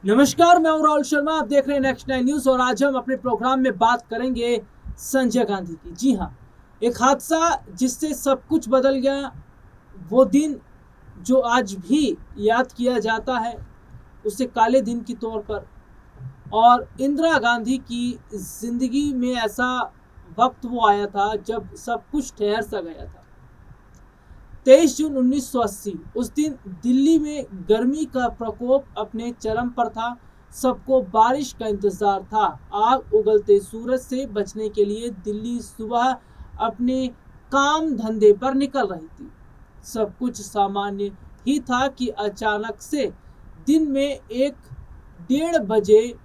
नमस्कार, मैं हूं राहुल शर्मा। आप देख रहे हैं नेक्स्ट 9 न्यूज और आज हम अपने प्रोग्राम में बात करेंगे संजय गांधी की। जी हां, एक हादसा जिससे सब कुछ बदल गया। वो दिन जो आज भी याद किया जाता है उसे काले दिन के तौर पर। और इंदिरा गांधी की जिंदगी में ऐसा वक्त वो आया था जब सब कुछ ठहर सा गया था। 23 जून 1980 उस दिन दिल्ली में गर्मी का प्रकोप अपने चरम पर था। सबको बारिश का इंतजार था। आग उगलते सूरज से बचने के लिए दिल्ली सुबह अपने काम धंधे पर निकल रही थी। सब कुछ सामान्य ही था कि अचानक से दिन में 1-1:30 बजे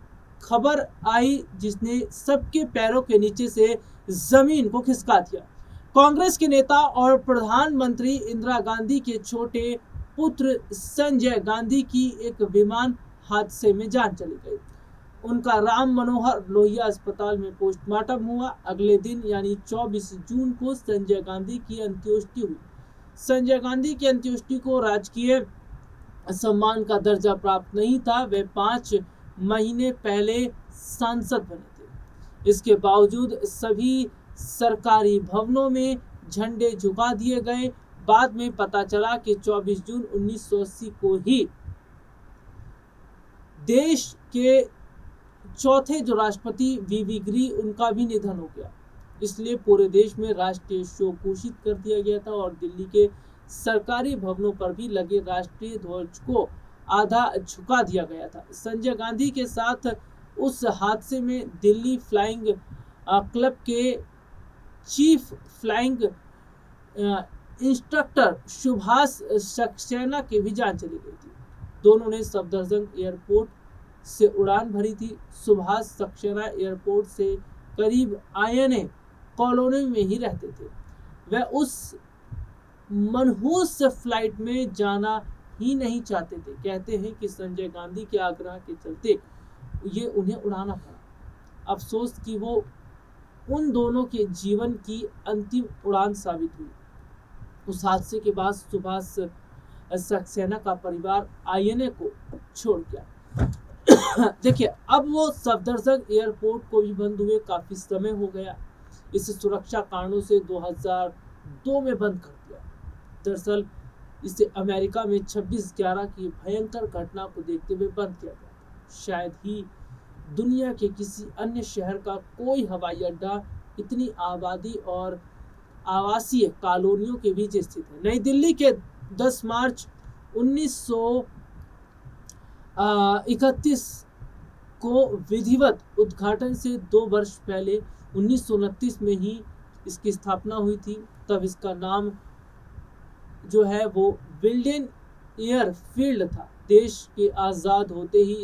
खबर आई जिसने सबके पैरों के नीचे से जमीन को खिसका दिया। कांग्रेस के नेता और प्रधानमंत्री इंदिरा गांधी के छोटे पुत्र संजय गांधी की एक विमान हादसे में जान चली गई। उनका राम मनोहर लोहिया अस्पताल में पोस्टमार्टम हुआ। अगले दिन यानी 24 जून को संजय गांधी की अंत्येष्टि हुई। संजय गांधी की अंत्येष्टि को राजकीय सम्मान का दर्जा प्राप्त नहीं था। वे 5 महीने पहले सांसद बने थे। इसके बावजूद सभी सरकारी भवनों में झंडे झुका दिए गए। बाद में पता चला कि 24 जून 1980 को ही देश के चौथे जो राष्ट्रपति वीवी गिरी उनका भी निधन हो गया। इसलिए पूरे देश में राष्ट्रीय शोक घोषित कर दिया गया था और दिल्ली के सरकारी भवनों पर भी लगे राष्ट्रीय ध्वज को आधा झुका दिया गया था। संजय गांधी के साथ उस हादसे में दिल्ली फ्लाइंग क्लब के chief flying instructor Subhash Saxena की भी जान चली गई थी। दोनों ने सफदरजंग एयरपोर्ट से उड़ान भरी थी। सुभाष सक्सेना एयरपोर्ट से करीब आईएनए कॉलोनी में ही रहते थे। वह उस मनहूस फ्लाइट में जाना ही नहीं चाहते थे। कहते हैं कि संजय गांधी के आग्रह के चलते ये उन्हें उड़ाना पड़ा। अफसोस कि वो उन दोनों के जीवन की अंतिम उड़ान साबित हुई। उस हादसे के बाद सुभाष सक्सेना का परिवार आईएनए को छोड़ गया। देखिए, अब वो सफदरजंग एयरपोर्ट को भी बंद हुए काफी समय हो गया। इसे सुरक्षा कारणों से 2002 में बंद कर दिया। दरअसल इसे अमेरिका में 26/11 की भयंकर घटना को देखते हुए बंद किया गया। शायद ही दुनिया के किसी अन्य शहर का कोई हवाई अड्डा इतनी आबादी और आवासीय कॉलोनियों के बीच स्थित है। नई दिल्ली के 10 मार्च 1931 को विधिवत उद्घाटन से 2 वर्ष पहले 1929 में ही इसकी स्थापना हुई थी। तब इसका नाम जो है वो विल्डेन एयरफील्ड था। देश के आज़ाद होते ही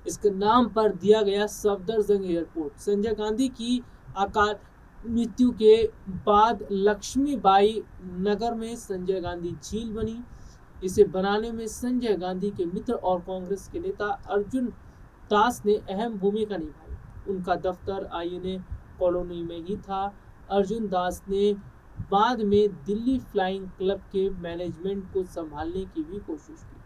इसके नाम पर दिया गया सफदरजंग एयरपोर्ट। संजय गांधी की अकाल मृत्यु के बाद लक्ष्मीबाई नगर में संजय गांधी झील बनी। इसे बनाने में संजय गांधी के मित्र और कांग्रेस के नेता अर्जुन दास ने अहम भूमिका निभाई। उनका दफ्तर आईएनए कॉलोनी में ही था। अर्जुन दास ने बाद में दिल्ली फ्लाइंग क्लब के मैनेजमेंट को संभालने की भी कोशिश की।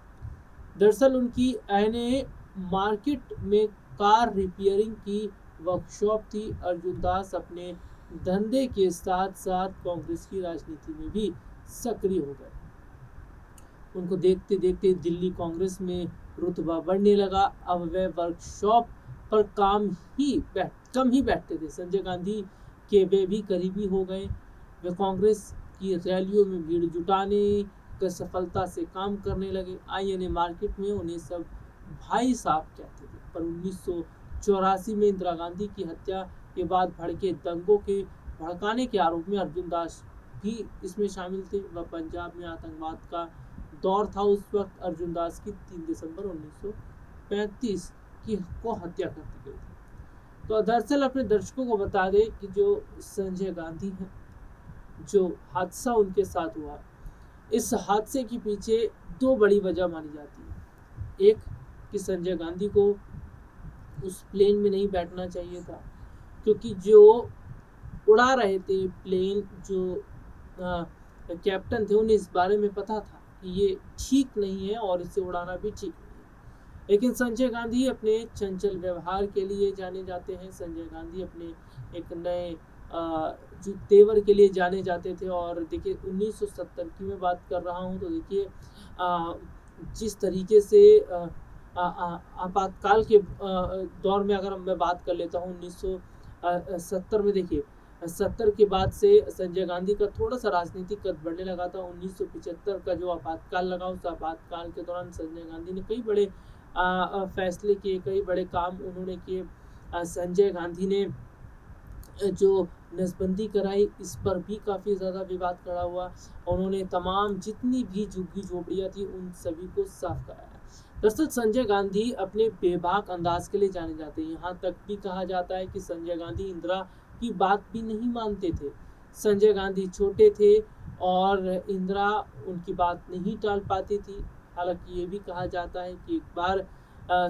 दरअसल उनकी आईएनए मार्केट में कार रिपेयरिंग की वर्कशॉप थी। अर्जुन दास अपने धंधे के साथ साथ कांग्रेस की राजनीति में भी सक्रिय हो गए। उनको देखते देखते दिल्ली कांग्रेस में रुतबा बढ़ने लगा। अब वे वर्कशॉप पर कम ही बैठते थे। संजय गांधी के वे भी करीबी हो गए। वे कांग्रेस की रैलियों में भीड़ जुटाने का सफलता से काम करने लगे। आईएनए मार्केट में उन्हें सब भाई साहब कहते थे। पर 1984 में इंदिरा गांधी की हत्या के बाद भड़के दंगों के भड़काने के आरोप में अर्जुन दास भी इसमें शामिल थे। वह पंजाब में आतंकवाद का दौर था। उस वक्त अर्जुन दास की 3 दिसंबर 1935 को हत्या कर दी गई थी। तो दरअसल अपने दर्शकों को बता दें कि जो संजय गांधी हैं, जो हादसा उनके साथ हुआ, इस हादसे के पीछे 2 बड़ी वजह मानी जाती है। एक कि संजय गांधी को उस प्लेन में नहीं बैठना चाहिए था, क्योंकि जो उड़ा रहे थे प्लेन, जो कैप्टन थे, उन्हें इस बारे में पता था कि ये ठीक नहीं है और इसे उड़ाना भी ठीक नहीं है। लेकिन संजय गांधी अपने चंचल व्यवहार के लिए जाने जाते हैं। संजय गांधी अपने एक नए जो तेवर के लिए जाने जाते थे। और देखिए 1970 की मैं बात कर रहा हूँ, तो देखिए जिस तरीके से आपातकाल के दौर में अगर मैं बात कर लेता हूँ 1970 में, देखिए 70 के बाद से संजय गांधी का थोड़ा सा राजनीतिक कद बढ़ने लगा था। 1975 का जो आपातकाल लगा, उस आपातकाल के दौरान संजय गांधी ने कई बड़े फैसले किए, कई बड़े काम उन्होंने किए। संजय गांधी ने जो नसबंदी कराई, इस पर भी काफ़ी ज़्यादा विवाद खड़ा हुआ। उन्होंने तमाम जितनी भी झुग्गी झोपड़ियाँ थी उन सभी को साफ कराया। दरअसल संजय गांधी अपने बेबाक अंदाज के लिए जाने जाते हैं। यहाँ तक भी कहा जाता है कि संजय गांधी इंदिरा की बात भी नहीं मानते थे। संजय गांधी छोटे थे और इंदिरा उनकी बात नहीं टाल पाती थी। हालांकि ये भी कहा जाता है कि एक बार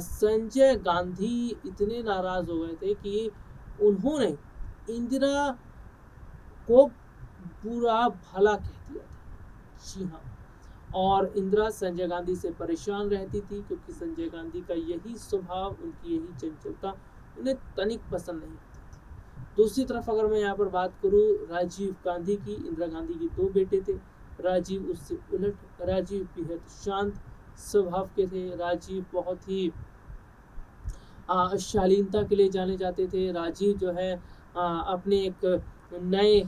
संजय गांधी इतने नाराज हो गए थे कि उन्होंने इंदिरा को बुरा भला कह दिया था। जी हाँ, और इंदिरा संजय गांधी से परेशान रहती थी क्योंकि संजय गांधी का यही स्वभाव, उनकी यही चंचलता उन्हें तनिक पसंद नहीं आती थी। दूसरी तरफ अगर मैं यहाँ पर बात करूँ राजीव गांधी की, इंदिरा गांधी के 2 बेटे थे। राजीव उससे उलट, राजीव बेहद शांत स्वभाव के थे। राजीव बहुत ही शालीनता के लिए जाने जाते थे। राजीव जो है अपने एक नए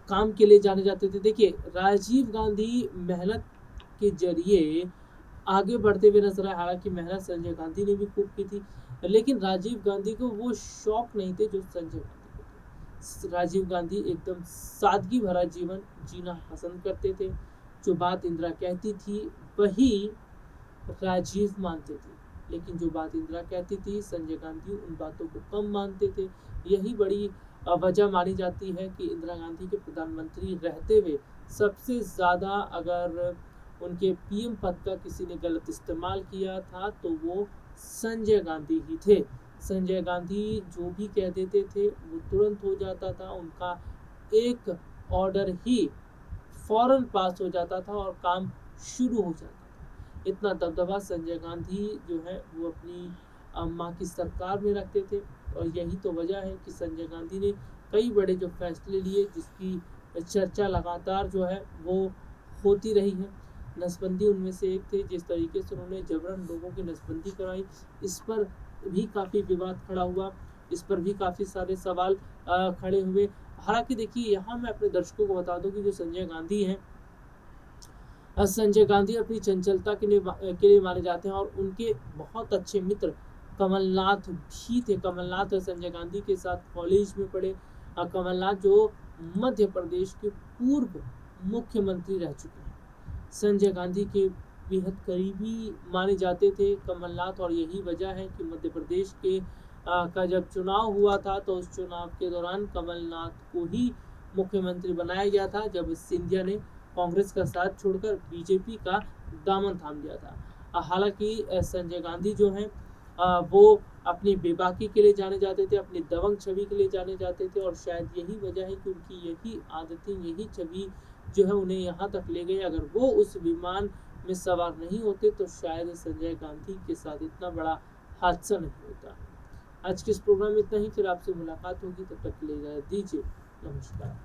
काम के लिए जाने जाते थे। देखिए राजीव गांधी मेहनत के जरिए आगे बढ़ते हुए नजर आए। हालांकि मेहनत संजय गांधी ने भी खूब की थी, लेकिन राजीव गांधी को वो शौक नहीं थे जो संजय गांधी को थे। राजीव गांधी एकदम सादगी भरा जीवन जीना पसंद करते थे। जो बात इंदिरा कहती थी वही राजीव मानते थे, लेकिन जो बात इंदिरा कहती थी संजय गांधी उन बातों को कम मानते थे। यही बड़ी वजह मानी जाती है कि इंदिरा गांधी के प्रधानमंत्री रहते हुए सबसे ज़्यादा अगर उनके पीएम पद का किसी ने गलत इस्तेमाल किया था तो वो संजय गांधी ही थे। संजय गांधी जो भी कह देते थे वो तुरंत हो जाता था। उनका एक ऑर्डर ही फौरन पास हो जाता था और काम शुरू हो जाता था। इतना दबदबा संजय गांधी जो है वो अपनी माँ की सरकार में रखते थे। और यही तो वजह है कि संजय गांधी ने कई बड़े जो फैसले लिए जिसकी चर्चा लगातार जो है वो होती रही है। नसबंदी उनमें से एक थे। जिस तरीके से उन्होंने जबरन लोगों की नसबंदी कराई, इस पर भी काफ़ी विवाद खड़ा हुआ, इस पर भी काफ़ी सारे सवाल खड़े हुए। हालांकि देखिए यहाँ मैं अपने दर्शकों को बता दूं कि जो संजय गांधी हैं, संजय गांधी अपनी चंचलता के लिए माने जाते हैं। और उनके बहुत अच्छे मित्र कमलनाथ भी थे। कमलनाथ और संजय गांधी के साथ कॉलेज में पढ़े। कमलनाथ जो मध्य प्रदेश के पूर्व मुख्यमंत्री रह चुके हैं, संजय गांधी के बेहद करीबी माने जाते थे कमलनाथ। और यही वजह है कि मध्य प्रदेश के का जब चुनाव हुआ था तो उस चुनाव के दौरान कमलनाथ को ही मुख्यमंत्री बनाया गया था, जब सिंधिया ने कांग्रेस का साथ छोड़कर बीजेपी का दामन थाम लिया था। हालांकि संजय गांधी जो हैं वो अपनी बेबाकी के लिए जाने जाते थे, अपनी दबंग छवि के लिए जाने जाते थे। और शायद यही वजह है कि उनकी यही आदतें, यही छवि जो है उन्हें यहाँ तक ले गई। अगर वो उस विमान में सवार नहीं होते तो शायद संजय गांधी के साथ इतना बड़ा हादसा नहीं होता। आज के इस प्रोग्राम में इतना ही। फिर आपसे मुलाकात होगी, तब तक के लिए इजाजत दीजिए। नमस्कार।